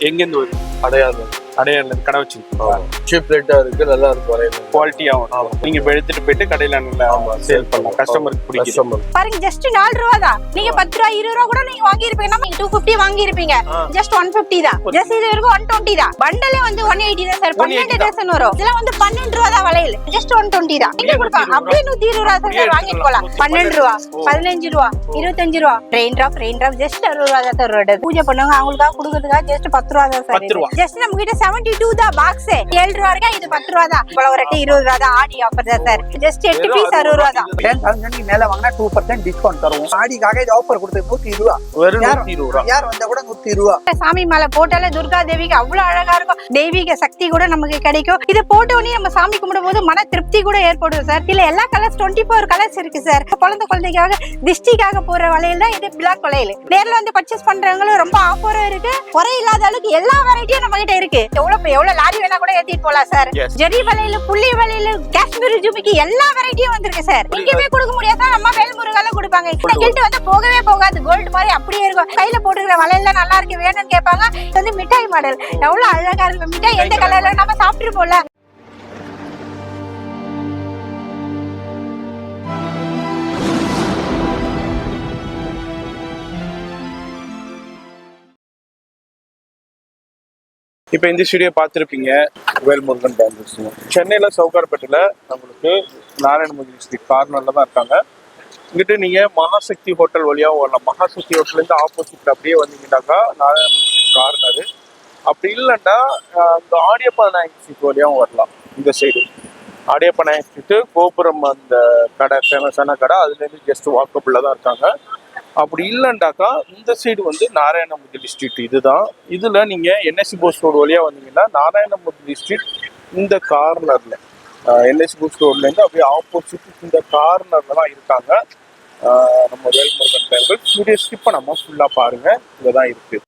எங்கேருந்து வருது? அடையாளம் அடையாளம் கடை வச்சிருக்கீங்களா? சீப் ரேட்டா இருக்கு, நல்லா இருக்கு, வரையும் குவாலிட்டியாகவும் நீங்க இப்ப எடுத்துட்டு போயிட்டு கடையில நல்லா சேல் பண்ணலாம், கஸ்டமருக்கு பிடிக்கும். பாருங்க ஜஸ்ட் 4 ரூபா தான். நீங்க 10 ரூபா 20 ரூபா கூட நீங்க வாங்கி இருப்பீங்க, நீங்க 250 வாங்கி இருப்பீங்க. ஜஸ்ட் 150 தான். ஜஸ்ட் இது வரைக்கும் 120 தான். பண்டலே வந்து 180 தான் சார். 12 டசன் வரும். இதெல்லாம் வந்து 12 ரூபா தான் வளையல். ஜஸ்ட் 120 தான். நீங்க கொடுப்பா அப்படியே 120 ரூபா சார் வாங்கிட்டு போலாம். 12 ரூபா 15 ரூபா 25 ரூபா. ரெயின் டிராப் ஜஸ்ட் 60 ரூபா தான் சார். பூஜை பண்ணுவாங்க அவங்களுக்காக கொடுக்கிறதுக்காக ஜஸ்ட் 10 ரூபா தான் சார். ஜஸ்ட் நம்ம கிட்ட 72 தான் பாக்ஸ். 7 ரூபா இருக்கு, இது 10 ரூபா தான். இவ்வளவு ரேட் 20 ரூபா தான். ஆடி ஆஃபர் தான் சார். ஜஸ்ட் 8 பீஸ் 60 ரூபா தான். 10,000 மேல வாங்கினா 2% டிஸ்கவுண்ட் தருவோம். ஆடிக்காக இது ஆஃபர் கொடுத்து 120 ரூபா. வெறும் 120 ரூபா. யார் வந்தா கூட 120 ரூபா. சாமி மேல போட்டாலே துர்கா தேவிக்கு அவ்வளவு அழகா இருக்கும். தெய்வீக சக்தி கூட நமக்கு கிடைக்கும். இது போட்ட உடனே நம்ம சாமி கும்பிடும் போது மன திருப்தி கூட ஏற்படும் சார். இல்ல எல்லா கலர்ஸ் 24 கலர்ஸ் இருக்கு சார். குழந்தைக்காக திஷ்டிக்காக போற வளையல் தான் இது பிளாக் வளையல். நேர்ல வந்து பர்ச்சேஸ் பண்றவங்களும் ரொம்ப ஆஃபரும் இருக்கு. குறை இல்லாத அளவுக்கு எல்லா வெரைட்டியும் நம்ம கிட்ட இருக்கு. எவ்வளவு லாரி வேணா கூட ஏத்திட்டு போலாம் சார். ஜெரி வளையல், புள்ளி வளையல், காஷ்மீர் ஜுமிக்கி எல்லா வெரைட்டியும் வந்திருக்கு சார். இங்கவே கொடுக்க முடியாதா, நம்ம வேல்முருகால கொடுப்பாங்க. இந்த கில்ட் வந்து போகவே போகாது, கோல்டு மாதிரி அப்படியே இருக்கும். கையில போட்டுக்கிற வளையல் நல்லா இருக்கு வேணும்னு கேட்பாங்க. இது வந்து மிட்டாய் மாடல், எவ்வளவு அழகா இருக்கு. மிட்டாய் எந்த கலர்ல நம்ம சாப்பிட்டு போல. இப்ப இந்த ஸ்டுடியோ பார்த்துருப்பீங்க, வேல்முருகன் பேங்கிள்ஸ். சென்னையில சவுகார்பேட்டையில நம்மளுக்கு நாராயணமூர்த்தி ஸ்ட்ரீட் கார்னர்ல தான் இருக்காங்க. இங்கிட்டு நீங்க மகாசக்தி ஹோட்டல் வழியாகவும் வரலாம். மகாசக்தி ஹோட்டல்ல இருந்து ஆப்போசிட்ல அப்படியே வந்தீங்கன்னாக்கா நாராயணமூர்த்தி கார்னரு. அப்படி இல்லைன்னா இந்த ஆடியப்பா நாயக் ஸ்ட்ரீட் வழியாகவும் வரலாம். இந்த சைடு ஆடியப்பா நாயக் ஸ்ட்ரீட்டு கோபுரம் அந்த கடை ஃபேமஸான கடை, அதுலேருந்து ஜஸ்ட் வாக்கபிளில் தான் இருக்காங்க. அப்படி இல்லைண்டாக்கா இந்த சைடு வந்து நாராயணமுரளி ஸ்ட்ரீட் இதுதான். இதுல நீங்க என்எஸ்சி போஸ் ரோடு வழியா வந்தீங்கன்னா நாராயணமுரளி ஸ்ட்ரீட் இந்த கார்னர்ல என்எஸ்சி போஸ் ரோட்ல இருந்து அப்படியே ஆப்போசிட் இந்த கார்னர்ல தான் இருக்காங்க. நம்ம வேல்முருகன் பேங்கிள்ஸ். வீடியோ ஸ்கிப் பண்ணாம ஃபுல்லா பாருங்க, இதுதான் இருக்கு.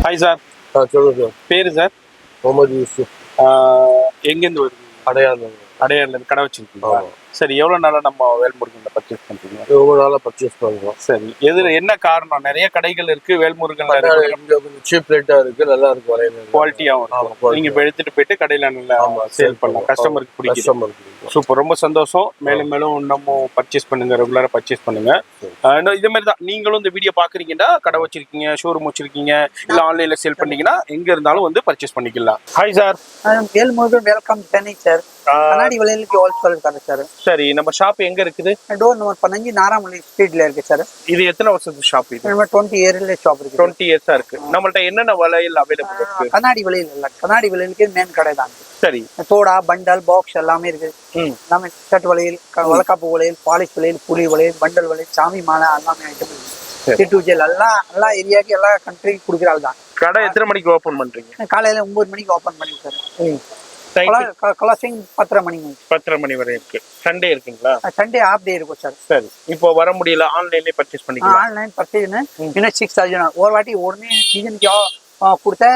Hi sir. சொல்லுங்க சார். பேரு சார்? முகமது யூசுப். எங்கேருந்து வருது? அடையாளம் கடை வச்சிருக்கீங்களா? சரி, எவ்வளவு நாளா நம்ம வேல்முருகன்ல பர்ச்சேஸ் பண்றீங்க? ரொம்ப நாளா பர்ச்சேஸ் பண்றோம். சரி, எதுல என்ன காரணம்? நிறைய கடைகள் இருக்கு, வேல்முருகன்ல சீப் ரேட்டா இருக்கு, நல்லா இருக்கு, வரையும் குவாலிட்டியாவும் இருக்கும். நீங்க இப்ப எடுத்துட்டு போயிட்டு கடையில நல்லா சேல் பண்ணலாம், கஸ்டமருக்கு பிடிக்கும். சூப்பர், ரொம்ப சந்தோஷம். மேலும் மேலும் நம்ம பர்ச்சேஸ் பண்ணுங்க, ரெகுலரா பர்ச்சேஸ் பண்ணுங்க. இதே மாதிரி தான் நீங்களும் இந்த வீடியோ பாக்குறீங்கன்னா, கடை வச்சிருக்கீங்க, ஷோரூம் வச்சிருக்கீங்க, இல்ல ஆன்லைன்ல சேல் பண்ணீங்கன்னா எங்க இருந்தாலும் வந்து பர்ச்சேஸ் பண்ணிக்கலாம். Hi sir. Velmurugan welcome Chennai sir. கண்ணாடி வளையலுக்கு ஹோல்சேல் இருக்காரு சார். சரி, நம்ம ஷாப் எங்க இருக்குது? டோர் நம்பர் 15 நாராயணமூர்த்தி ஸ்ட்ரீட்ல இருக்கு சார். இது எத்தனை வருஷத்து ஷாப்? இது நம்ம 20 இயர்ல ஷாப் இருக்கு. 20 இயர்ஸா இருக்கு. நம்மள்ட்ட என்னென்ன வளையல் அவைலபிள் இருக்கு? கண்ணாடி வளையல் இல்ல, கண்ணாடி வளையலுக்கு மெயின் கடை தான். சரி, தோடா, பண்டல், பாக்ஸ் எல்லாமே இருக்கு. எல்லாமே ஷர்ட் வளையல், வளக்காப்பு வளையல், பாலிஷ் வளையல், புலி வளையல், பண்டல் வளையல், சாமி மாலை எல்லாமே ஐட்டம் இருக்கு. ஜெல் எல்லா ஏரியாவுக்கு எல்லா கண்ட்ரிக்கு கொடுக்குறாள் தான். கடை எத்தனை மணிக்கு ஓபன் பண்றீங்க? காலையில 9 மணிக்கு ஓபன் பண்ணி சார். கிளாசிங் 10:30 மணி 10:30 மணி வரை இருக்கு. சண்டே இருக்குங்களா? சண்டே ஆஃப் டே இருக்கும் சார். சரி, இப்போ வர முடியல, ஆன்லைன்லயே பர்ச்சேஸ் பண்ணிக்கலாம். ஆன்லைன் பர்ச்சேஸ் இன்னும் 6,000 ஒரு வாட்டி உடனே டிசைனுக்கு கொடுத்த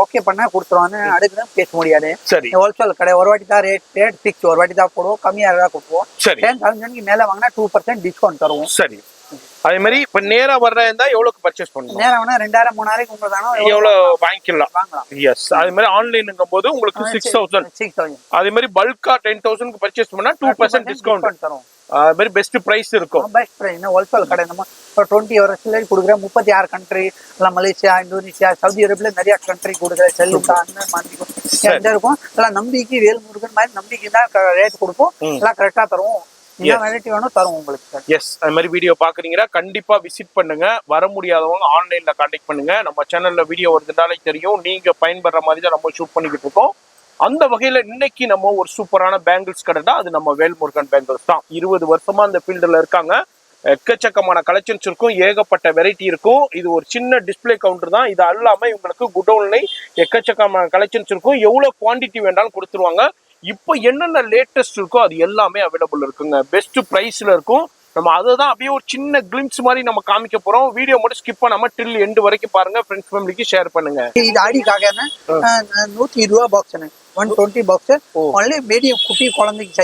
ஓகே பண்ண கொடுத்துருவாங்க. அடுத்து பேச முடியாது. சரி, ஹோல்சேல் கடை ஒரு வாட்டி தான் ரேட் ஃபிக்ஸ், ஒரு வாட்டி தான் போடுவோம், கம்மியா தான் கொடுப்போம். சரி, 10,000 மேல வாங்கினா 2% டிஸ்கவுண்ட் தருவோம். சரி, அதே மாதிரி இப்ப நேரா வர்றதா இருந்தா எவ்வளவுக்கு பர்ச்சேஸ் பண்ணணும்? நேரா வேணா 2,000 3,000 உங்களுக்கு எவ்வளவு வாங்கிக்கலாம். வாங்கலாம். எஸ், அதே மாதிரி ஆன்லைனுங்கும் போது உங்களுக்கு 6,000. அதே மாதிரி பல்கா 10,000 பர்ச்சேஸ் பண்ணா 2% டிஸ்கவுண்ட் தரும். அது மாதிரி பெஸ்ட் பிரைஸ் இருக்கும். பெஸ்ட் பிரைஸ் ஹோல்சேல் கடை. நம்ம 20 வருஷத்துல கொடுக்குற 36 கண்ட்ரி, எல்லாம் மலேசியா, இந்தோனேஷியா, சவுதி அரேபியா நிறைய கண்ட்ரி கொடுக்குற செல்லுக்கா அந்த மாதிரி இருக்கும். எல்லாம் நம்பிக்கை வேல்முருகன் மாதிரி நம்பிக்கை தான் ரேட் கொடுப்போம். எல்லாம் கரெக்டா தருவோம். எஸ், அது மாதிரி வீடியோ பாக்குறீங்கன்னா கண்டிப்பா விசிட் பண்ணுங்க. வர முடியாதவங்க ஆன்லைன்ல கான்டாக்ட் பண்ணுங்க. நம்ம சேனல்ல வீடியோ வருதுனாலே தெரியும், நீங்க பயன்படுற மாதிரி தான் நம்ம ஷூட் பண்ணிக்கிட்டு இருக்கோம். அந்த வகையில இன்னைக்கு நம்ம ஒரு சூப்பரான பேங்கிள்ஸ் கடை தான், அது நம்ம வேல்முருகன் பேங்கிள்ஸ் தான். 20 வருஷமா அந்த ஃபீல்டுல இருக்காங்க. எக்கச்சக்கமான கலெக்ஷன்ஸ் இருக்கும், ஏகப்பட்ட வெரைட்டி இருக்கும். இது ஒரு சின்ன டிஸ்பிளே கவுண்டர் தான். இது அல்லாம இவங்களுக்கு குடோன்ல எக்கச்சக்கமான கலெக்ஷன்ஸ் இருக்கும். எவ்வளவு குவாண்டிட்டி வேண்டாலும் கொடுத்துருவாங்க. இப்போ என்னென்ன லேட்டஸ்ட் இருக்கோ அது எல்லாமே அவைலபிள் இருக்குங்க. பெஸ்ட் பிரைஸ்ல இருக்கும். நம்ம அதை தான் அப்படியே ஒரு சின்ன கிளிம்ஸ் மாதிரி நம்ம காமிக்க போறோம். வீடியோ மட்டும் ஸ்கிப் பண்ணாம டில் எண்டு வரைக்கும் பாருங்க. ஃப்ரெண்ட்ஸ் ஃபேமிலிக்கு ஷேர் பண்ணுங்க. இது ஆடிக்காக 120 ரூபா பாக்ஸ் 120 பாக்ஸ் ஒன்லி மீடியம் குட்டி குழந்தைக்கு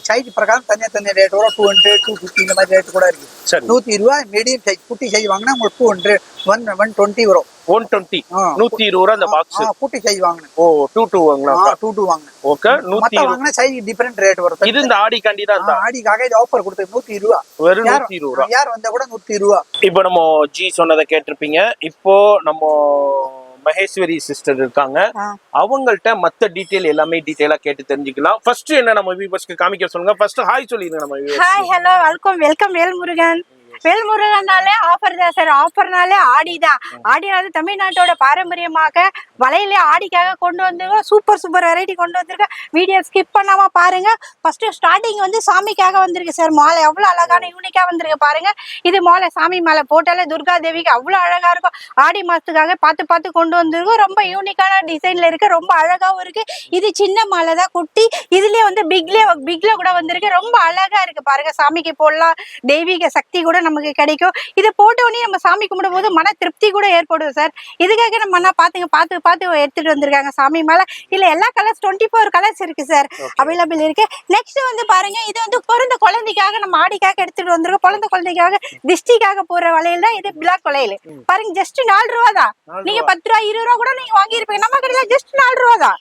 சைஸ் பிரகாரம் தனியா ரேட் வரும். 200 250 இந்த மாதிரி ரேட் கூட இருக்கு. 120 ரூபா மீடியம் சைஸ் குட்டி சைஸ் வாங்கினா உங்களுக்கு 200 120 வரும். 120 120 ரூபா அந்த பாக்ஸ். குட்டி சைஸ் வாங்கணும். ஓ 22 வாங்கலாம். 22 வாங்கணும். ஓகே 120 வாங்கினா சைஸ் டிஃபரெண்ட் ரேட் வரும். இது இந்த ஆடி காண்டி தான். ஆடிக்காக இது ஆஃபர் கொடுத்து 120 ரூபா. வெறும் 120 ரூபா. யார் வந்தா கூட 120 ரூபா. இப்போ நம்ம ஜி சொன்னதை கேட்டிருப்பீங்க. இப்போ நம்ம மகேஸ்வரி சிஸ்டர் இருக்காங்க. அவங்கள்ட்ட மத்த டீடைல் எல்லாமே டீடைலா கேட்டு தெரிஞ்சுக்கலாம். ஃபர்ஸ்ட் என்ன நம்ம வியூவர்ஸ்க்கு காமிக்க சொல்லுங்க. ஃபர்ஸ்ட் ஹாய் சொல்லிருங்க நம்ம viewers. Hi hello welcome Velmurugan. வேல்முருகனாலே ஆஃபர் தான் சார். ஆஃபர்னாலே ஆடி தான். ஆடினால தமிழ்நாட்டோட பாரம்பரியமாக வலையில ஆடிக்காக கொண்டு வந்திருக்கோம். சூப்பர் வெரைட்டி கொண்டு வந்திருக்கோம். வீடியோ ஸ்கிப் பண்ணாம பாருங்க. ஃபர்ஸ்ட் ஸ்டார்டிங் வந்து சாமிக்காக வந்திருக்கு சார். மாலை எவ்வளவு அழகான யூனிக்கா வந்திருக்கு பாருங்க. இது மாலை சாமி மாலை போட்டாலே துர்கா தேவிக்கு அவ்வளவு அழகா இருக்கும். ஆடி மாசத்துக்காக பார்த்து கொண்டு வந்திருக்கோம். ரொம்ப யூனிக்கான டிசைன்ல இருக்கு. ரொம்ப அழகாவும் இருக்கு. இது சின்ன மாலை தான், குட்டி. இதுலயே வந்து பிக்ல கூட வந்திருக்கு. ரொம்ப அழகா இருக்கு பாருங்க. சாமிக்கு போடலாம். தெய்வீக சக்தி கூட நமக்கு கிடைக்கும். இதை போட்டோடனே நம்ம சாமி கும்பிடும் போது மன திருப்தி கூட ஏற்படும் சார். இதுக்காக நம்ம பார்த்து எடுத்துட்டு வந்திருக்காங்க சாமி மேல. இல்ல எல்லா கலர்ஸ் 24 கலர்ஸ் இருக்கு சார், அவைலபிள் இருக்கு. நெக்ஸ்ட் வந்து பாருங்க, இது வந்து பிறந்த குழந்தைக்காக நம்ம ஆடிக்காக எடுத்துட்டு வந்திருக்கோம். பிறந்த குழந்தைக்காக திஷ்டிக்காக போற வளையல் தான் இது. பிளாக் வளையல் பாருங்க. ஜஸ்ட் 4 ரூபா தான். நீங்க 10 ரூபா 20 ரூபா கூட நீங்க வாங்கி இருப்பீங்க. நம்ம கடையில ஜஸ்ட் 4 ரூபா தான்.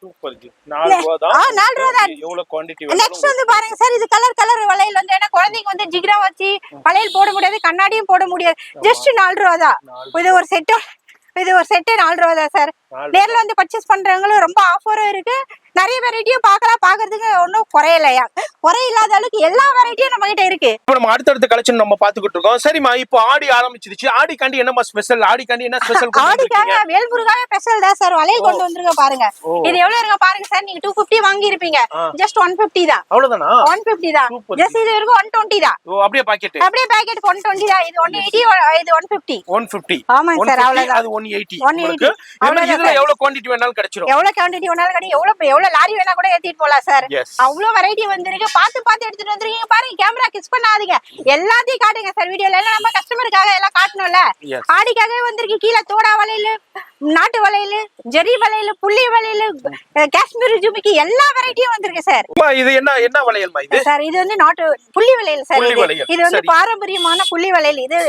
4 ரூபா தான். 4 ரூபா தான். எவ்வளவு குவாண்டிட்டி வேணும். நெக்ஸ்ட் வந்து பாருங்க சார், இது கலர் வளையல் வந்து ஏன்னா குழந்தைங்க வந்து ஜிக்ரா வச்சு வளையல் போட முடியாது, கண்ணாடியும் போட முடியாது. ஜஸ்ட் 4 ரூபா தான். இது ஒரு செட்டு 4 ரூபா தான் சார். நேர்ல வந்து பர்ச்சேஸ் பண்றவங்களும் ரொம்ப ஆஃபரும் இருக்கு. நிறைய வெரைட்டியும் பாக்குறதுக்கு ஒன்னும் குறையில்லாத அளவுக்கு எல்லா வெரைட்டியும் நம்ம கிட்ட இருக்கு. இப்போ நம்ம அடுத்தடுத்த கலெக்ஷன் நம்ம பாத்துக்கிட்டு இருக்கோம். சரிமா, இப்போ ஆடி ஆரம்பிச்சிருச்சு. ஆடிக்காண்டி என்ன ஸ்பெஷல்? ஆடிக்காண்டி என்ன ஸ்பெஷல்? ஆடிக்காக வேல்முருகாவே ஸ்பெஷல் தான் சார். வளையல் கொண்டு வந்திருக்க பாருங்க. இது எவ்வளவு இருக்கு பாருங்க சார். நீங்க 250 வாங்கி இருப்பீங்க. ஜஸ்ட் 150 தான். அவ்வளவுதானா? 150 தான். ஜஸ்ட் இது இருக்கு 120 தான். ஓ அப்படியே பாக்கெட் 120 தான். இது 180, இது 150. 150. ஆமாங்க சார், அவ்வளவுதான். அது 180. இதுல எவ்வளவு குவாண்டிட்டி வேணாலும் கிடைச்சிரும். எவ்வளவு குவாண்டிட்டி வேணாலும் கிடைக்கும். எவ்வளவு லாரி வேணா கூட ஏத்திட்டு போலாம் சார். அவ்வளவு வெரைட்டி வந்திருக்கு. பார்த்து எடுத்துட்டு வந்திருக்கீங்க பாருங்க. கேமரா கிஸ் பண்ணாதீங்க, எல்லாத்தையும் காட்டுங்க சார். வீடியோல எல்லாம் நம்ம கஸ்டமருக்காக எல்லாம் காட்டணும்ல. ஆடிக்காகவே வந்திருக்கு. கீழே தோடா வளையல், நாட்டு வளையல், ஜெரி வளையல், புள்ளி வளையல், காஷ்மீர் ஜுமிக்கி எல்லா வெரைட்டியும் வந்திருக்கு சார். இது என்ன வளையல்மா இது? சார் இது வந்து நாட்டு புள்ளி வளையல் சார். இது வந்து பாரம்பரியமான புள்ளி வளையல். இது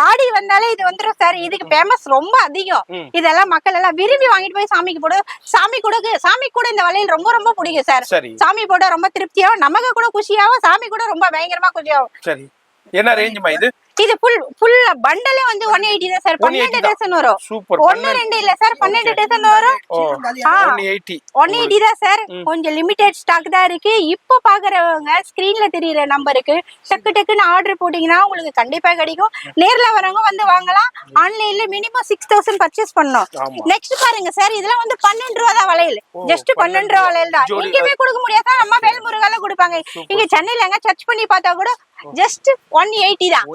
ஆடி வந்தாலே இது வந்துரும் சார். இதுக்கு ஃபேமஸ் ரொம்ப அதிகம். இதெல்லாம் மக்கள் எல்லாம் விரும்பி வாங்கிட்டு போய் சாமிக்கு போடு. சாமி கூட இந்த வளையல் ரொம்ப பிடிக்கும் சார். சாமி போட ரொம்ப திருப்தியாவும், நமக்கு கூட குஷியாவும், சாமி கூட ரொம்ப பயங்கரமா குஷியாவும். சரி, என்ன ரேஞ்சுமா இது? இது ஃபுல் பண்டலே வந்து 180 தான் சார். 12 டசன் வரும். சூப்பர். 1 2 இல்ல சார், 12 டசன் வரும். 180 தான் சார். கொஞ்சம் லிமிடெட் ஸ்டாக் தான் இருக்கு. இப்போ பாக்குறவங்க ஸ்கிரீன்ல தெரியுற நம்பருக்கு டக்குன்னு ஆர்டர் போட்டீங்கன்னா உங்களுக்கு கண்டிப்பா கிடைக்கும். நேர்ல வரவங்க வந்து வாங்கலாம். ஆன்லைன்ல மினிமம் 6000 பர்ச்சேஸ் பண்ணணும். நெக்ஸ்ட் பாருங்க சார், இதெல்லாம் வந்து 12 ரூபா தான் வளையல். ஜஸ்ட் 12 ரூபா வளையல் தான். எங்கேயுமே கொடுக்க முடியாதா, நம்ம வேல்முருகால கொடுப்பாங்க. இங்க சென்னையில எங்க சர்ச் பண்ணி பார்த்தா கூட ஜஸ்ட் 180 தான்.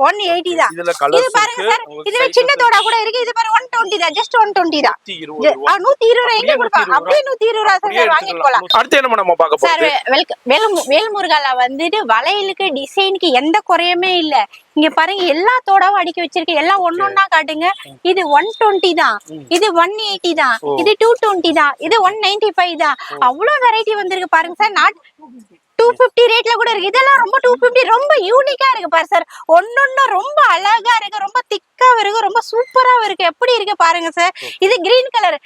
180 தான். இது பாருங்க சார், இதுல சின்னதோட கூட இருக்கு. இது பாருங்க 120 தான். ஜஸ்ட் 120 தான். 120 எங்க கொடுப்பாங்க? அப்படியே 120 சார் வாங்கிட்டு போலாம். அடுத்து என்ன நம்ம பார்க்க போறோம் சார்? வேல்முருகால வந்துட்டு வளையலுக்கு டிசைனுக்கு எந்த குறையுமே இல்ல. இங்க பாருங்க, எல்லா தோடாவும் அடுக்கி வச்சிருக்கு. எல்லாம் ஒன்னொன்னா காட்டுங்க. இது 120 தான். இது 180 தான். இது 220 தான். இது 195 தான். அவ்வளவு வெரைட்டி வந்திருக்கு பாருங்க சார். 250 ரேட்ல கூட இருக்கு. இதெல்லாம் ரொம்ப 250 ரொம்ப யூனிக்கா இருக்கு பாரு சார். ஒன்னொன்னு ரொம்ப அழகா இருக்கு, ரொம்ப திக்கா இருக்கு, ரொம்ப சூப்பரா இருக்கு. எப்படி இருக்கு பாருங்க சார். இது கிரீன் கலர்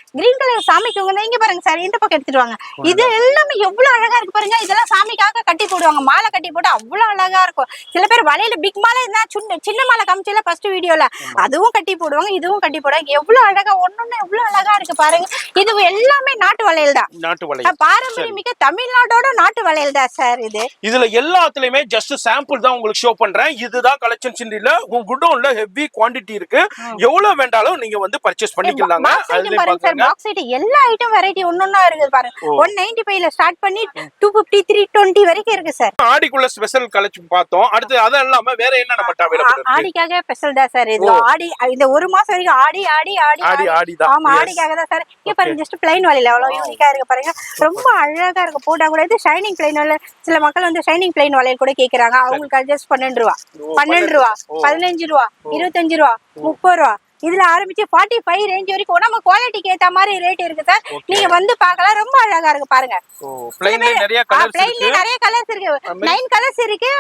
சாமிக்கு இங்க பாருங்க சார். இந்த பக்கம் எடுத்துட்டு வாங்க. இது எல்லாமே எவ்வளவு அழகா இருக்கு பாருங்க. இதெல்லாம் சாமிக்காக கட்டி போடுவாங்க. மாலை கட்டி போட்டு அவ்வளவு அழகா இருக்கும். சில பேர் வலையில பிக் மாலை இருந்தா சின்ன மாலை காமிச்சல ஃபர்ஸ்ட் வீடியோல, அதுவும் கட்டி போடுவாங்க, இதுவும் கட்டி போடுவாங்க. எவ்வளவு அழகா ஒன்னொன்னு எவ்வளவு அழகா இருக்கு பாருங்க. இது எல்லாமே நாட்டு வளையல் தான். பாரம்பரியமிக்க தமிழ்நாட்டோட நாட்டு வளையல் தான் சார் இது. இதுல எல்லாத்துலயுமே ஜஸ்ட் சாம்பிள் தான் உங்களுக்கு ஷோ பண்றேன். இதுதான் கலெக்ஷன்ஸ் இல்ல, உங்க குடோன்ல ஹெவி குவாண்டிட்டி இருக்கு. எவ்வளவு வேண்டாலும் நீங்க வந்து பர்ச்சேஸ் பண்ணிக்கலாங்க. அதுலயே பாருங்க பாக்ஸ் ஐட்டம் எல்லா ஐட்டம் வெரைட்டி ஒன்னொன்னா இருக்கு பாருங்க. 195 ல ஸ்டார்ட் பண்ணி 250 320 வரைக்கும் இருக்கு சார். ஆடிக்குள்ள ஸ்பெஷல் கலெக்ஷன் பார்த்தோம். அடுத்து அத இல்லாம வேற என்ன நம்ம அவைலபிள் இருக்கு? ஆடிக்காக ஸ்பெஷல் தான் சார் இது. ஆடி இந்த ஒரு மாசம் வரைக்கும் ஆடி ஆடி ஆடி ஆடி தான். ஆமா ஆடிக்காக தான் சார். இங்க பாருங்க ஜஸ்ட் பிளைன் வாலில எவ்வளவு யூனிக்கா இருக்கு பாருங்க. ரொம்ப அழகா இருக்கு. போட்டா கூட இது ஷைனிங் பிளைன் வாலில சில மக்கள் வந்து ஷைனிங் பிளைன் வாலில கூட கேக்குறாங்க. அவங்களுக்கு அட்ஜஸ்ட் 12 ரூபாய் 15 ரூபாய் 25 ரூபாய் 25 ரூபாய் 30 ரூபாய் இதுல ஆரம்பிச்சு 45 ரேஞ்ச் வரைக்கும் நம்ம குவாலிட்டிக்கு ஏத்த மாதிரி ரேட் இருக்கு சார். நீங்க வந்து பார்க்கலாம். ரொம்ப அழகா இருக்கு பாருங்க. பிளைன்ல நிறைய கலர்ஸ் இருக்கு. நிறைய கலர்ஸ் இருக்கு. 9 கலர்ஸ் இருக்கு.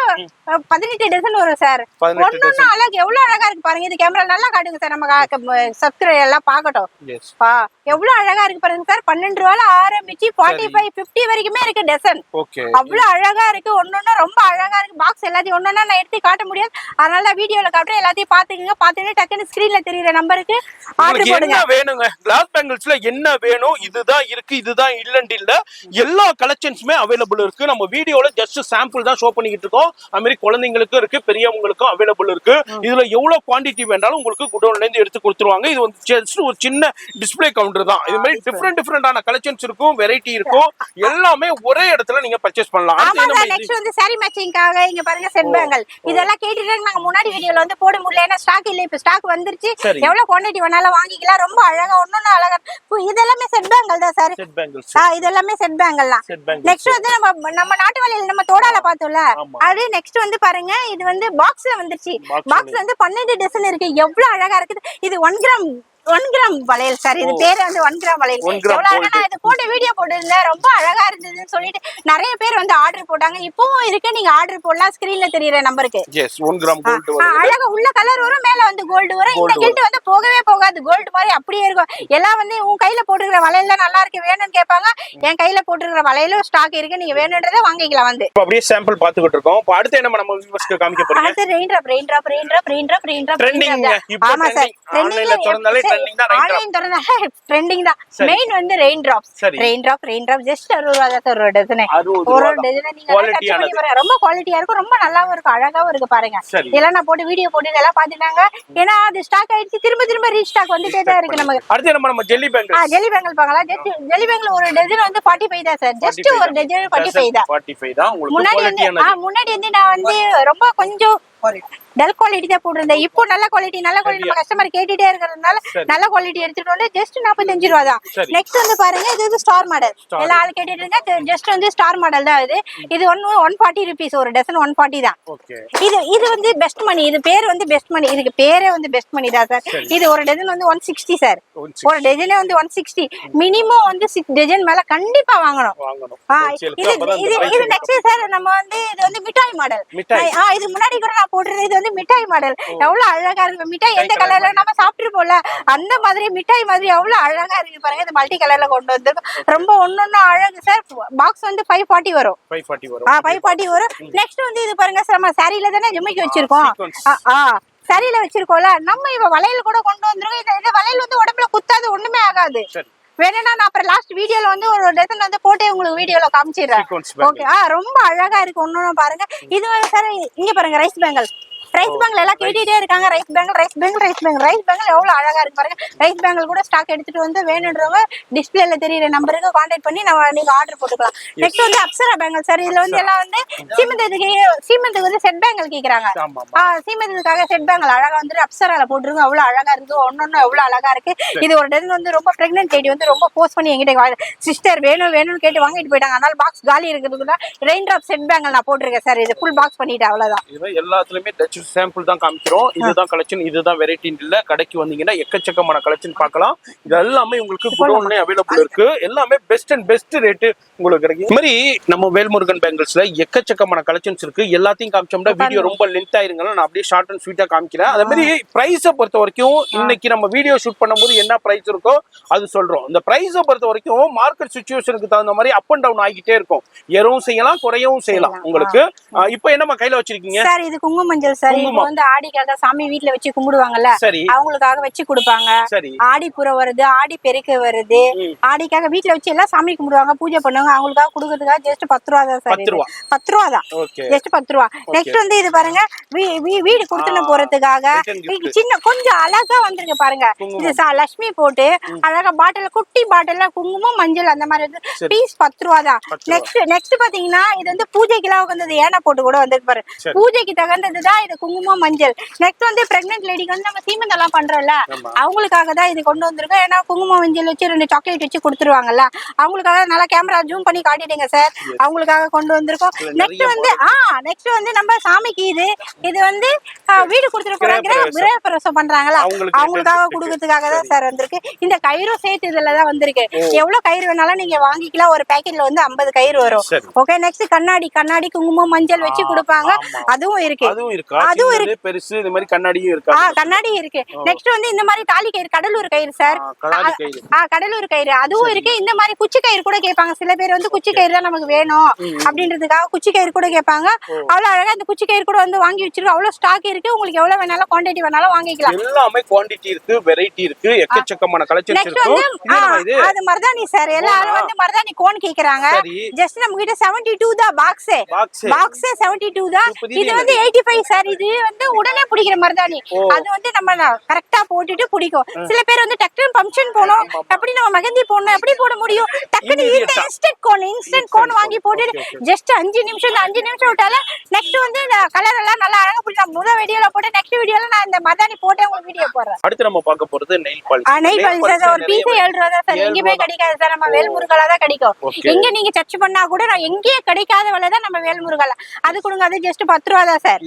18 டசன் வரும் சார். ஒண்ணொண்ணு அழகு எவ்வளவு அழகா இருக்கு பாருங்க. இது கேமரா நல்லா காட்டுங்க சார். நம்ம சப்ஸ்கிரைபர் எல்லாம் பார்க்கட்டும். எவ்வளவு அழகா இருக்கு பாருங்க சார். 12 ரூபாயில ஆரம்பிச்சு 45 50 வரைக்குமே இருக்கு டசன். அவ்வளவு அழகா இருக்கு. ஒன்னொன்னு ரொம்ப அழகா இருக்கு. பாக்ஸ் எல்லாத்தையும் ஒன்னொன்னா நான் எடுத்து காட்ட முடியாது. அதனால வீடியோல காட்டுறேன். எல்லாத்தையும் பாத்துக்கங்க. பாத்துட்டு டக்குன்னு ஸ்கிரீன்ல தெரியுற நம்பருக்கு ஆர்டர் போடுங்க. என்ன வேணுங்க? கிளாஸ் பேங்கிள்ஸ்ல என்ன வேணும்? இதுதான் இருக்கு, இதுதான் இல்லன்னு இல்ல. எல்லா கலெக்ஷன்ஸ்மே அவைலபிள் இருக்கு. நம்ம வீடியோல ஜஸ்ட் சாம்பிள் தான் ஷோ பண்ணிக்கிட்டு இருக்கோம். அது மாதிரி குழந்தைங்களுக்கும் இருக்கு, பெரியவங்களுக்கும் அவைலபிள் இருக்கு. இதுல எவ்வளவு குவாண்டிட்டி வேண்டாலும் உங்களுக்கு குடோன்ல இருந்து எடுத்து கொடுத்துருவாங்க. இது வந்து ஜஸ்ட் ஒரு சின்ன டிஸ்ப்ளே கவுண்டர் தான். இது மாதிரி டிஃபரெண்டான கலெக்ஷன்ஸ் இருக்கும், வெரைட்டி இருக்கும். எல்லாமே ஒரே இடத்துல நீங்க பர்ச்சேஸ் பண்ணலாம். ஆமா சார். நெக்ஸ்ட் வந்து சாரி மேட்சிங்காக இங்க பாருங்க செட் பேங்கல். இதெல்லாம் கேட்டிட்டு நாங்க முன்னாடி வீடியோல வந்து போட முடியல. ஏன்னா ஸ்டாக் இல்ல. இப்ப ஸ்டாக் வந்துருச்சு. எவ்வளவு குவாண்டிட்டி வேணாலும் வாங்கிக்கலாம். ரொம்ப அழகா ஒன்னொன்னு அழகா. இதெல்லாமே செட் பேங்கல் தான் சார். Set bangles. இதெல்லாமே செட் பேங்கல் தான். நெக்ஸ்ட் வந்து நம்ம நாட்டு வழியில நம்ம தோடால பார்த்தோம்ல. அது நெக்ஸ்ட் வந்து பாருங்க. இது வந்து பாக்ஸ்ல வந்துருச்சு. பாக்ஸ்ல வந்து 12 டசன் இருக்கு. எவ்வளவு அழகா இருக்குது. இது 1 கிராம் வளையல் சார். இது பேரு வந்து 1 கிராம் வளையல். எவ்வளவு இது போட்டு வீடியோ போட்டுருந்தேன். ரொம்ப அழகா இருந்ததுன்னு சொல்லிட்டு நிறைய பேர் வந்து ஆர்டர் போட்டாங்க. இப்பவும் இருக்கு. நீங்க ஆர்டர் போடலாம். ஸ்கிரீன்ல தெரியுற நம்பருக்கு. 1 கிராம் கோல்ட் வரும். அழகா உள்ள கலர் வரும், மேல வந்து கோல்டு வரும். இந்த கில்ட் வந்து போகவே போகாது. கோல்டு மாதிரி அப்படியே இருக்கும். எல்லாம் வந்து உன் கையில போட்டுக்கிற வளையல்ல நல்லா இருக்கு வேணும்னு கேட்பாங்க. என் கையில போட்டுக்கிற வளையலும் ஸ்டாக் இருக்கு. நீங்க வேணும்ன்றதை வாங்கிக்கலாம் வந்து. அப்படியே சாம்பிள் பாத்துக்கிட்டு இருக்கோம். இப்போ அடுத்து என்ன நம்ம வியூவர்ஸ்க்கு காமிக்க போறீங்க? அடுத்து ரெயின் டிராப். ட்ரெண்டிங். இப்போ ஆமா சார். ஆன்லைன்ல திறந்தாலே ட்ரெண்டிங் தான். ஆன்லைன் திறந்தாலே ட்ரெண்டிங் தான். மெயின் வந்து rain drops. Rain drop just 60 ரூபாய் தான் சார் ஒரு டஜன். ஒரு டஜன் நீங்க ரொம்ப குவாலிட்டியா இருக்கும். ரொம்ப நல்லாவும் இருக்கும். அழகாவும் இருக்கு பாருங்க. இதெல்லாம் நான் போட்டு வீடியோ போட்டு இதெல்லாம் பாத்துட்டாங்க. ஏன்னா அது ஸ்டாக் ஆயிடுச்சு. திரும்ப ரீஸ்டாக் வந்துட்டே தான் இருக்கு நமக்கு. அடுத்து நம்ம ஜெல்லி பேங்கிள். ஜெல்லி பேங்கிள் பார்க்கலாம். ஜெல்லி பேங்கிள் ஒரு டஜன் வந்து 45 தான் சார். ஜஸ்ட் ஒரு டஜன் 45 தான். 45 தான். உங்களுக்கு முன்னாடி வந்து நான் வந்து ரொம்ப கொஞ்சம் டல் குவாலிட்டி தான் போட்டிருந்தேன். இப்போ நல்ல குவாலிட்டி நம்ம கஸ்டமர் கேட்டுட்டே இருக்கிறதுனால நல்ல குவாலிட்டி எடுத்துட்டு வந்து ஜஸ்ட் 45 ரூபா தான். நெக்ஸ்ட் வந்து பாருங்க. இது வந்து ஸ்டார் மாடல். எல்லா ஆள் கேட்டுட்டு இருந்தா ஜஸ்ட் வந்து ஸ்டார் மாடல் தான். இது 140 ருபீஸ். ஒரு டசன் 140 தான். இது வந்து பெஸ்ட் மணி. இது பேர் வந்து பெஸ்ட் மணி. இதுக்கு பேரே வந்து பெஸ்ட் மணி தான் சார். இது ஒரு டஜன் வந்து 160 சார். ஒரு டஜனே வந்து 160. மினிமம் வந்து 6 டஜன் மேல கண்டிப்பா வாங்கணும். இது நெக்ஸ்ட் சார் நம்ம வந்து இது வந்து மிட்டாய் மாடல். இது முன்னாடி கூட நான் போட்டுறது. இது வந்து மிட்டாய் மாடல். எவ்வளவு அழகா இருக்கு. மிட்டாய் எந்த கலர்ல நம்ம சாப்பிட்டுருப்போம்ல அந்த மாதிரி மிட்டாய் மாதிரி எவ்வளவு அழகா இருக்கு பாருங்க. இது மல்டி கலர்ல கொண்டு வந்திருக்கோம். ரொம்ப ஒன்னொன்னு அழகு சார். பாக்ஸ் வந்து 540 வரும். 540 வரும். நெக்ஸ்ட் வந்து இது பாருங்க சார். நம்ம சாரியில தானே ஜிமிக்கி வச்சிருக்கோம். சரியில வச்சிருக்கோம்ல. நம்ம இவ வளையல் கூட கொண்டு வந்துருக்கோம். இந்த வளையல் வந்து உடம்புல குத்தாது, ஒண்ணுமே ஆகாது. வேணும்னா நான் அப்புறம் லாஸ்ட் வீடியோல வந்து ஒரு டசன் வந்து போட்டு உங்களுக்கு வீடியோல காமிச்சிடுறேன். ஓகே. ரொம்ப அழகா இருக்கு. ஒன்னொன்னு பாருங்க. இது வந்து சார் இங்க பாருங்க ரைஸ் பேங்கல். ரைஸ் பேங்கல் எல்லாம் கேட்டுட்டே இருக்காங்க. ரைஸ் பேங்கல் எவ்வளவு அழகா இருக்கு பாருங்க. ரைஸ் பேங்கல் கூட ஸ்டாக் எடுத்துட்டு வந்து வேணுன்றவங்க டிஸ்பிளேல தெரியுற நம்பருக்கு கான்டாக்ட் பண்ணி நீங்க ஆர்டர் போட்டுக்கலாம். நெக்ஸ்ட் வந்து அப்சரா பேங்கல் சார். இதுல வந்து எல்லாம் வந்து சீமந்துக்கு வந்து செட் பேங்கல் கேக்குறாங்க. சீமந்துக்காக செட் பேங்கல் அழகா வந்து அப்சரால போட்டுருங்க. அவ்வளவு அழகா இருக்கு. ஒன்னொன்னு எவ்வளவு அழகா இருக்கு. இது ஒரு டசன் வந்து ரொம்ப பிரெக்னன்ட் லேடி வந்து ரொம்ப போஸ்ட் பண்ணி எங்கிட்ட சிஸ்டர் வேணும்னு கேட்டு வாங்கிட்டு போயிட்டாங்க. அதனால பாக்ஸ் காலி இருக்கிறதுக்கு ரெயின் டிராப் செட் பேங்கல் நான் போட்டிருக்கேன் சார். இது ஃபுல் பாக்ஸ் பண்ணிட்டேன். அவ்வளவுதான். எல்லாத்துலயுமே சாம்பிள் தான் காமிக்கிறோம். இதுதான் கலெக்ஷன், இதுதான் வெரைட்டி இல்ல. கடைக்கு வந்தீங்கன்னா எக்கச்சக்கமான கலெக்ஷன் பார்க்கலாம். இது எல்லாமே உங்களுக்கு குடோன்ல அவைலபிள் இருக்கு. எல்லாமே பெஸ்ட் ரேட் உங்களுக்கு கிடைக்கும். இந்த மாதிரி நம்ம வேல்முருகன் பேங்கிள்ஸ்ல எக்கச்சக்கமான கலெக்ஷன்ஸ் இருக்கு. எல்லாத்தையும் காமிச்சோம்னா வீடியோ ரொம்ப லென்த் ஆயிருங்க. நான் அப்படியே ஷார்ட் அண்ட் ஸ்வீட்டா காமிக்கிறேன். அதே மாதிரி பிரைஸை பொறுத்த வரைக்கும் இன்னைக்கு நம்ம வீடியோ ஷூட் பண்ணும்போது என்ன பிரைஸ் இருக்கோ அது சொல்றோம். இந்த பிரைஸை பொறுத்த வரைக்கும் மார்க்கெட் சிச்சுவேஷனுக்கு தகுந்த மாதிரி அப் அண்ட் டவுன் ஆகிட்டே இருக்கும். ஏறவும் செய்யலாம், குறையவும் செய்யலாம். உங்களுக்கு இப்போ என்னமா கையில வச்சிருக்கீங்க சார்? இது குங்கும மஞ்சள் சார். சார். இப்போ குங்குமம். வந்து ஆடிக்காக சாமி வீட்டுல வச்சு கும்பிடுவாங்கல்ல, சரி அவங்களுக்காக வச்சு கொடுப்பாங்க. சரி. ஆடிப்புறம் வருது, ஆடி பெருக்கு வருது, ஆடிக்காக வீட்டுல வச்சு எல்லாம் சாமி கும்பிடுவாங்க, பூஜை பண்ணுவாங்க. அவங்களுக்காக கொடுக்கறதுக்காக ஜஸ்ட் 10 ரூபா தான் சார். 10 ரூபா. 10 ரூபா தான், ஓகே. ஜஸ்ட் 10 ரூபா. நெக்ஸ்ட் வந்து இது பாருங்க, வீடு கொடுத்துன்னு போறதுக்காக சின்ன கொஞ்சம் அழகா வந்திருக்கு பாருங்க. இது லட்சுமி போட்டு அழகா பாட்டில், குட்டி பாட்டில்ல குங்குமம் மஞ்சள் அந்த மாதிரி வந்து பீஸ் 10 ரூபா தான். நெக்ஸ்ட் பாத்தீங்கன்னா இது வந்து பூஜைக்கெல்லாம் உட்காந்து ஏனை போட்டு கூட வந்து பாரு, பூஜைக்கு தகுந்ததுதான் இது குங்குமம் மஞ்சள். நெக்ஸ்ட் வந்து பிரெக்னென்ட் லேடிக்கு வந்து நம்ம சீமந்தம் எல்லாம் பண்றோம்ல, அவங்களுக்காக தான் இது கொண்டு வந்திருக்கோம். ஏன்னா குங்குமம் மஞ்சள் வச்சு 2 சாக்லேட் வச்சு கொடுத்துருவாங்கல்ல, அவங்களுக்காக நல்லா கேமரா ஜூம் பண்ணி காட்டிடுங்க சார், அவங்களுக்காக கொண்டு வந்திருக்கோம். நெக்ஸ்ட் வந்து நம்ம சாமிக்கு இது வந்து வீடு கொடுத்துட்டு போறாங்க, கிரகப்பிரவேசம் பண்றாங்களா, அவங்களுக்காக கொடுக்கறதுக்காக தான் சார் வந்திருக்கு. இந்த கயிறும் சேர்த்து இதுலதான் வந்திருக்கு. எவ்வளவு கயிறு வேணாலும் நீங்க வாங்கிக்கலாம். ஒரு பேக்கெட்ல வந்து 50 கயிறு வரும். ஓகே. நெக்ஸ்ட் கண்ணாடி குங்குமம் மஞ்சள் வச்சு கொடுப்பாங்க, அதுவும் இருக்கு. அதுவும் இருக்கு பெருசு. இந்த மாதிரி கண்ணாடியும் இருக்கு. கண்ணாடி இருக்கு. நெக்ஸ்ட் வந்து இந்த மாதிரி தாலி கயிறு, கடலூர் கயிறு சார், கடலூர் கயிறு அதுவும் இருக்கு. இந்த மாதிரி குச்சி கயிறு கூட கேட்பாங்க சில பேர், வந்து குச்சி கயிறு தான் நமக்கு வேணும் அப்படின்றதுக்காக குச்சி கயிறு கூட கேட்பாங்க. அவ்வளவு அழகா இந்த குச்சி கயிறு கூட வந்து வாங்கி வச்சிருக்கோம். அவ்வளவு ஸ்டாக் இருக்கு. உங்களுக்கு எவ்வளவு வேணாலும் குவாண்டிட்டி வேணாலும் வாங்கிக்கலாம். எல்லாமே குவாண்டிட்டி இருக்கு, வெரைட்டி இருக்கு, எக்கச்சக்கமான கலெக்ஷன்ஸ் இருக்கு. அது மருதாணி சார். எல்லாரும் வந்து மருதாணி கோன் கேக்குறாங்க. ஜஸ்ட் நம்ம கிட்ட 72 தான் பாக்ஸ் 72 தான். இது வந்து 85 சார். இது வந்து உடனே பிடிக்கிற மருதாணி. அது வந்து நம்ம கரெக்டா போட்டுட்டு பிடிக்கும். சில பேர் வந்து டக்குனு ஃபங்க்ஷன் போனோம், எப்படி நம்ம மெஹந்தி போடணும், எப்படி போட முடியும், டக்குனு இன்ஸ்டன்ட் கோன் வாங்கி போட்டுட்டு ஜஸ்ட் 5 நிமிஷம் விட்டால நெக்ஸ்ட் வந்து கலர் எல்லாம் நல்லா அழகா பிடிக்கும். முதல் வீடியோல போட்டு நெக்ஸ்ட் வீடியோல நான் இந்த மருதாணி போட்டு உங்களுக்கு வீடியோ போடுறேன். அடுத்து நம்ம பார்க்க போறது நெயில் பாலிஷ் சார். ஒரு பீஸ் 7 ரூபா தான் சார். எங்கேயுமே கிடைக்காது சார். நம்ம வேல்முருகலா தான் கிடைக்கும். எங்க நீங்க சர்ச் பண்ணா கூட நான் எங்கேயே கிடைக்காத விலை தான் நம்ம வேல்முருகலா. அது கொடுங்க. அது ஜஸ்ட் 10 ரூபா தான் சார்.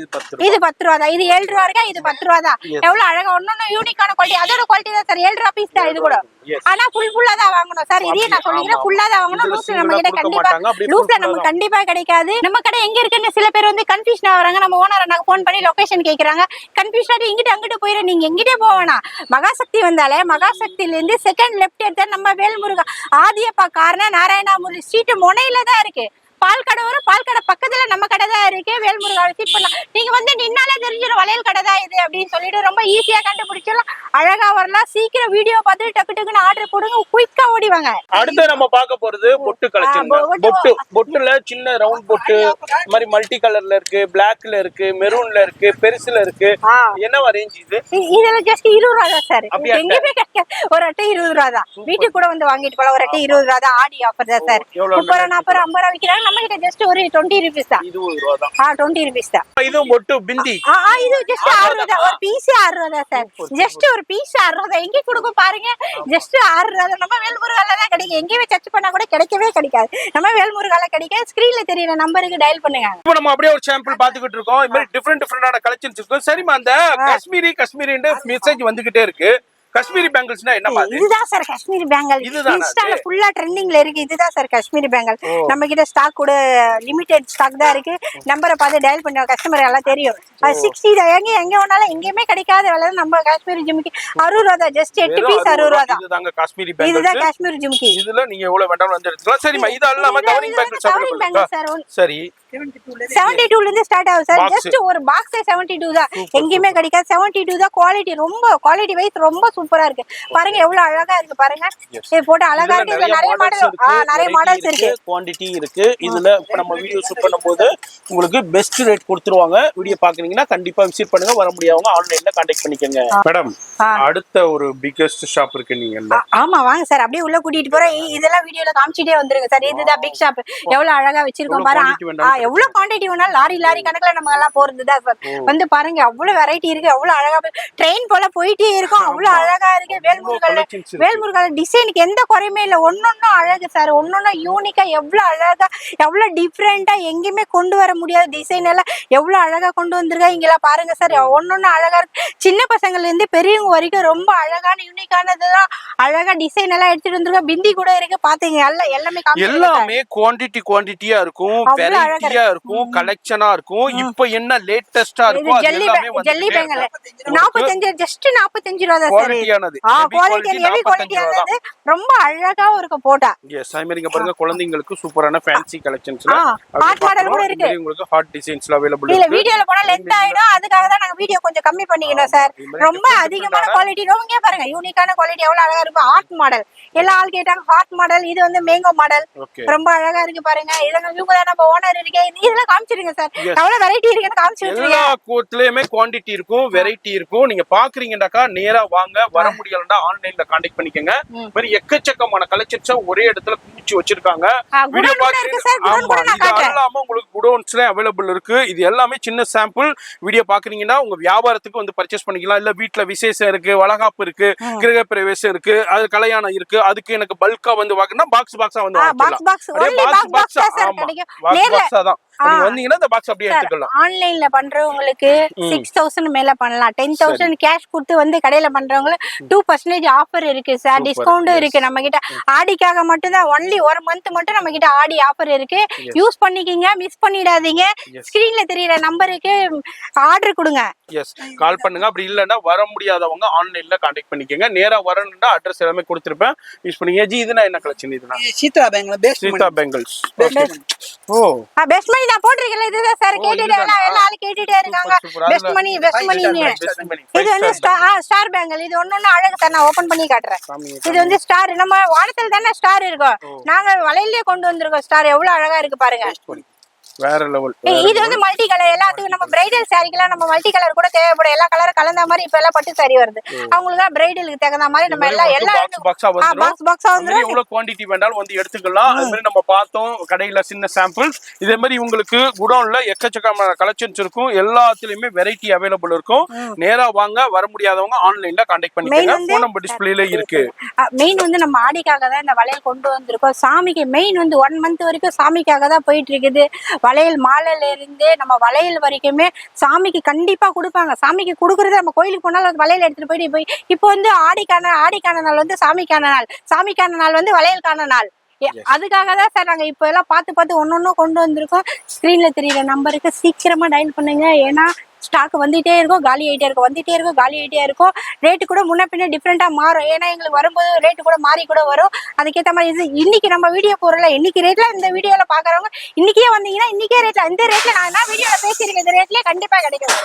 இது 10 ரூபா தான். இது 7 ரூபா இருக்கா, இது 10 ரூபா தான். எவ்வளவு அழகா ஒன்னொன்னு யூனிக்கான குவாலிட்டி. அதோட குவாலிட்டி தான் சார். 7 ரூபா பீஸ் தான் இது கூட. ஆனா ஃபுல்லா தான் வாங்கணும் சார். இதையே நான் சொல்லிக்கிறேன், ஃபுல்லா தான் வாங்கணும். லூஸ்ல நம்ம கிட்ட நமக்கு கண்டிப்பா கிடைக்காது. நம்ம கடை எங்க இருக்குன்னு சில பேர் வந்து கன்ஃபியூஷன் ஆகுறாங்க. நம்ம ஓனர் நாங்க போன் பண்ணி லொகேஷன் கேக்குறாங்க. கன்ஃபியூஷன் ஆகி இங்கிட்ட அங்கிட்டு போயிடும். நீங்க எங்கிட்டே போவேனா, மகாசக்தி வந்தாலே மகாசக்தில இருந்து செகண்ட் லெஃப்ட் எடுத்தா நம்ம வேல்முருகா ஆதியப்பா காரணம் நாராயணாமூர்த்தி ஸ்ட்ரீட் முனையில தான் இருக்கு. பால் கடை வரும், பால் கடை பக்கத்துல நம்ம கடை தான் இருக்கு. வேல்முருகா விசிட் பண்ணலாம். நீங்க வந்து நின்னாலே தெரிஞ்சிடும் வளையல் கடை தான் இது அப்படின்னு சொல்லிட்டு ரொம்ப ஈஸியா கண்டுபிடிச்சிடலாம். அழகா வரலாம். சீக்கிரம் வீடியோ பார்த்துட்டு டக்கு டக்குன்னு ஆர்டர் போடுங்க, குயிக்கா ஓடிவாங்க. அடுத்து நம்ம பார்க்க போறது பொட்டு கலெக்ஷன். பொட்டுல சின்ன ரவுண்ட் பொட்டு மாதிரி மல்டி கலர்ல இருக்கு, பிளாக்ல இருக்கு, மெரூன்ல இருக்கு, பெருசுல இருக்கு. என்ன ரேஞ்ச் இது? இதுல ஜஸ்ட் 20 ரூபா தான் சார். எங்கேயுமே கிடைக்காது. ஒரு அட்டை 20 ரூபா தான். வீட்டுக்கு கூட வந்து வாங்கிட்டு போலாம். ஒரு அட்டை 20 ரூபா தான். ஆடி ஆஃபர் தான் சார். 30 40 50 விற்கிறாங்க. நம்ம கிட்ட ஜஸ்ட் ஒரு 20 rupees தான். 20 ரூபாய் தான். 20 rupees தான். இது மொட்டு பிந்தி. இது ஜஸ்ட் 6 ரூபாய். ஒரு பீஸ் 6 ரூபாய் சார். ஜஸ்ட் ஒரு பீஸ் 6 ரூபாய். எங்க கொடுக்கும் பாருங்க. ஜஸ்ட் 6 ரூபாய். நம்ம வேல்முருகால தான் கிடைக்கும். எங்கேயே சர்ச் பண்ணா கூட கிடைக்கவே கிடைக்காது. நம்ம வேல்முருகால கிடைக்கும். ஸ்கிரீன்ல தெரியுற நம்பருக்கு டயல் பண்ணுங்க. இப்போ நம்ம அப்படியே ஒரு சாம்பிள் பாத்துக்கிட்டு இருக்கோம். இந்த மாதிரி டிஃபரெண்டான கலெக்ஷன்ஸ் இருக்கு. சரிமா, அந்த காஷ்மீரின்னு மெசேஜ் வந்துகிட்டே இருக்கு. காஷ்மீரி பேங்கிள்ஸ்னா என்ன மாதிரி? இதுதான் சார் காஷ்மீரி பேங்கிள். இன்ஸ்டால ஃபுல்லா ட்ரெண்டிங்ல இருக்கு. இதுதான் சார் காஷ்மீரி பேங்கிள். நம்ம கிட்ட ஸ்டாக் கூட லிமிடெட் ஸ்டாக் தான் இருக்கு. நம்பரை பார்த்து டயல் பண்ணுங்க. கஸ்டமர் எல்லாம் தெரியும். 60 தான். எங்க வேணாலும் எங்கேயுமே கிடைக்காத விலை நம்ம காஷ்மீரி ஜிமிக்கி 60 ரூபா தான். ஜஸ்ட் 8 பீஸ் 60 ரூபா தான். இதுதாங்க காஷ்மீரி பேங்கிள். இதுதான் காஷ்மீரி ஜிமிக்கி. இதுல நீங்க எவ்வளவு வேண்டாம் வந்து எடுத்துக்கலாம். சரிமா, இது அல்லாம கவரிங் பேங்கிள்ஸ் அவைலபிள் சார். சரி, 72 ல இருந்து ஸ்டார்ட் ஆகும் சார். ஜஸ்ட் ஒரு பாக்ஸ் 72 தான். எங்கேயுமே கிடைக்காது. 72 தான். குவாலிட்டி ரொம்ப குவாலிட்டி வைஸ் ரொம்ப சூப்பரா இருக்கு. பாருங்க எவ்வளவு அழகா இருக்கு பாருங்க. இது போட்டு அழகா இருக்கு. இதுல நிறைய மாடல்ஸ் இருக்கு. குவாண்டிட்டி இருக்கு. இதுல இப்ப நம்ம வீடியோ ஷூட் பண்ணும்போது உங்களுக்கு பெஸ்ட் ரேட் கொடுத்துருவாங்க. வீடியோ பாக்குறீங்கன்னா கண்டிப்பா விசிட் பண்ணுங்க. வர முடியாதவங்க ஆன்லைன்ல கான்டாக்ட் பண்ணிக்கங்க. மேடம், அடுத்த ஒரு பிக்கெஸ்ட் ஷாப் இருக்கு நீங்க. ஆமா, வாங்க சார். அப்படியே உள்ள கூட்டிட்டு போறேன். இதெல்லாம் வீடியோல காமிச்சிட்டே வந்துருங்க சார். இதுதான் பிக் ஷாப். எவ்வளவு அழகா வச்சிருக்கோம் பாருங்க. எவ்வளவு குவாண்டிட்டி வேணாலும் லாரி கணக்குல நம்ம எல்லாம் போறதுதான் சார். வந்து பாருங்க அவ்வளவு வெரைட்டி இருக்கு. அவ்வளவு அழகா ட்ரெயின் போல போயிட்டே இருக்கும். அவ்வளவு அழகா இருக்கு. வேல்முருகால டிசைனுக்கு எந்த குறையுமே இல்ல. ஒன்னொன்னும் அழகு சார். ஒன்னொன்னும் யூனிக்கா எவ்வளவு அழகா எவ்வளவு டிஃப்ரெண்டா எங்கேயுமே கொண்டு வர முடியாத டிசைன் எல்லாம் எவ்வளவு அழகா கொண்டு வந்திருக்கா. இங்கெல்லாம் பாருங்க சார். ஒன்னொன்னும் அழகா இருக்கு. சின்ன பசங்கள்ல இருந்து பெரியவங்க வரைக்கும் ரொம்ப அழகான யூனிக்கானதுதான் அழகா டிசைன் எல்லாம் எடுத்துட்டு வந்திருக்கா. பிந்தி கூட இருக்கு. பாத்தீங்க எல்லாமே குவாண்டிட்டியா இருக்கும். வெரைட்டியா வெரைட்டியா இருக்கும், கலெக்ஷனா இருக்கும். இப்போ என்ன லேட்டஸ்டா இருக்கும் அது ஜெல்லி எல்லாமே ஜெல்லி வந்து பேங்கல் 45 ஜஸ்ட் 45 ரூபா தான் சார். குவாலிட்டியானது, குவாலிட்டி ஹெவி குவாலிட்டியானது, ரொம்ப அழகாவும் இருக்கும் போட்டா. எஸ் ஐ மீன் பாருங்க குழந்தைங்களுக்கு சூப்பரான ஃபேன்சி கலெக்ஷன்ஸ்ல ஹார்ட் மாடல் கூட இருக்கு. உங்களுக்கு ஹார்ட் டிசைன்ஸ்ல அவேலபிள் இல்ல இருக்கு. வீடியோல போனா லென்த் ஆயிடும், அதுக்காக தான் நாங்க வீடியோ கொஞ்சம் கம்மி பண்ணிக்கணும் சார். ரொம்ப அதிகமான குவாலிட்டி, ரொம்ப பாருங்க யூனிக்கான குவாலிட்டி எவ்வளவு அழகா இருக்கு. ஹார்ட் மாடல் எல்லா ஆள் கேட்டாங்க, ஹார்ட் மாடல். இது வந்து மேங்கோ மாடல், ஓகே ரொம்ப அழகா இருக்கு பாருங்க. இதெல்லாம் இவங்க தான் நம்ம ஓனர் இருக்கே, இதெல்லாம் காமிச்சிருங்க சார். எவ்வளவு வெரைட்டி இருக்குன்னு காமிச்சு விட்டுருங்க. எல்லா கோட்லயுமே குவாண்டிட்டி இருக்கும், வெரைட்டி இருக்கும். நீங்க பாக்குறீங்கடாக்கா நேரா வாங்க, வர முடியலன்னா ஆன்லைன்ல கான்டாக்ட் பண்ணிக்கங்க. மாதிரி எக்கச்சக்கமான கலெக்ஷன்ஸ் ஒரே இடத்துல குமிச்சு வச்சிருக்காங்க. வீடியோ எல்லாமே உங்களுக்கு குடோன்ஸ்ல அவைலபிள் இருக்கு. இது எல்லாமே சின்ன சாம்பிள். வீடியோ பாக்குறீங்கன்னா உங்க வியாபாரத்துக்கு வந்து பர்ச்சேஸ் பண்ணிக்கலாம். இல்ல வீட்டுல விசேஷம் இருக்கு, வளகாப்பு இருக்கு, கிரக பிரவேசம் இருக்கு, அது கல்யாணம் இருக்கு, அதுக்கு எனக்கு பல்கா வந்து வாங்கினா பாக்ஸ் பாக்ஸா வந்து வாங்கிக்கலாம். வந்தீங்கன்னா இந்த பாக்ஸ் அப்படியே எடுத்துக்கலாம். ஆன்லைன்ல பண்றவங்களுக்கு 6000 மேல பண்ணலாம். 10,000 கேஷ் கொடுத்து வந்து கடையில பண்றவங்களுக்கு 2% ஆஃபர் இருக்கு சார். டிஸ்கவுண்டும் இருக்கு நம்ம கிட்ட. ஆடிக்காக மட்டும் தான், ஒன்லி 1 மந்த் மட்டும் நம்ம கிட்ட ஆடி ஆஃபர் இருக்கு. யூஸ் பண்ணிக்கிங்க, மிஸ் பண்ணிடாதீங்க. ஸ்கிரீன்ல தெரியற நம்பருக்கு ஆர்டர் கொடுங்க. எஸ் கால் பண்ணுங்க. அப்படி இல்லன்னா வர முடியாதவங்க ஆன்லைன்ல கான்டாக்ட் பண்ணிக்கங்க. நேரா வரணும்னா அட்ரஸ் எல்லாமே கொடுத்திருப்பேன், யூஸ் பண்ணீங்க. ஜி இதுனா என்ன கலெக்ஷன்? இதுனா சீதா பேங்கல், சீதா பேங்கல்ஸ். ஓ பெஸ்ட் மணி நான் போட்டிருக்கேன். இதுதான் சார் கேட்டுட்டே எல்லா ஆளு கேட்டுட்டே இருக்காங்க. பெஸ்ட் மணி பெஸ்ட் மணி. இது வந்து ஸ்டார் பேங்கல். இது ஒண்ணு அழகு சார். நான் ஓபன் பண்ணி காட்டுறேன். இது வந்து ஸ்டார். நம்ம வானத்துல தானே ஸ்டார் இருக்கும், நாங்க வளையல்லே கொண்டு வந்திருக்கோம் ஸ்டார். எவ்வளவு அழகா இருக்கு பாருங்க. வேற லெவல். இது வந்து மல்டி கலர். எல்லாத்துக்கும் நம்ம பிரைடல் சாரிக்கெல்லாம் நம்ம மல்டி கலர் கூட தேவைப்படும். எல்லா கலரும் கலந்த மாதிரி இப்ப எல்லாம் பட்டு சாரி வருது. அவங்களுக்கு பிரைடலுக்கு தகுந்த மாதிரி நம்ம எல்லா பாக்ஸா வந்து பாக்ஸ் பாக்ஸா வந்து எவ்வளவு குவாண்டிட்டி வேண்டாலும் வந்து எடுத்துக்கலாம். அது மாதிரி நம்ம பார்த்தோம் கடையில சின்ன சாம்பிள்ஸ். இதே மாதிரி உங்களுக்கு குடோன்ல எக்கச்சக்கமான கலெக்ஷன்ஸ் இருக்கும். எல்லாத்துலயுமே வெரைட்டி அவைலபிள் இருக்கும். நேரா வாங்க, வர முடியாதவங்க ஆன்லைன்ல கான்டாக்ட் பண்ணிக்கங்க. போன் நம்பர் டிஸ்ப்ளேல இருக்கு. மெயின் வந்து நம்ம ஆடிக்காக தான் இந்த வளையல் கொண்டு வந்திருக்கோம். சாமிக்கு மெயின் வந்து 1 மந்த் வரைக்கும் சாமிக்காக தான் போயிட்டு இருக்குது. வளையல் மாலையில இருந்து நம்ம வளையல் வரைக்குமே சாமிக்கு கண்டிப்பா கொடுப்பாங்க. சாமிக்கு கொடுக்கறது நம்ம கோயிலுக்கு போனாலும் வளையல் எடுத்துட்டு போயிட்டு இப்போ வந்து ஆடிக்கான நாள் வந்து சாமிக்கான நாள், சாமிக்கான நாள் வந்து வளையலுக்கான நாள். அதுக்காக தான் சார் நாங்க இப்ப எல்லாம் பார்த்து ஒன்னொன்னும் கொண்டு வந்திருக்கோம். ஸ்கிரீன்ல தெரியுற நம்பருக்கு சீக்கிரமா டயல் பண்ணுங்க. ஏன்னா ஸ்டாக் வந்துட்டே இருக்கும், காலி ஆகிட்டே இருக்கும், வந்துட்டே இருக்கும், காலி ஆகிட்டே இருக்கும். ரேட்டு கூட முன்ன பின்ன டிஃப்ரெண்டா மாறும். ஏன்னா எங்களுக்கு வரும்போது ரேட்டு கூட மாறி கூட வரும். அதுக்கேற்ற மாதிரி இன்னைக்கு நம்ம வீடியோ போறல, இன்னைக்கு ரேட்ல இந்த வீடியோல பாக்குறவங்க இன்னைக்கே வந்தீங்கன்னா இன்னைக்கே ரேட்ல, இந்த ரேட்ல நான் என்ன வீடியோல பேசியிருக்கேன், இந்த ரேட்லயே கண்டிப்பா கிடைக்கும்.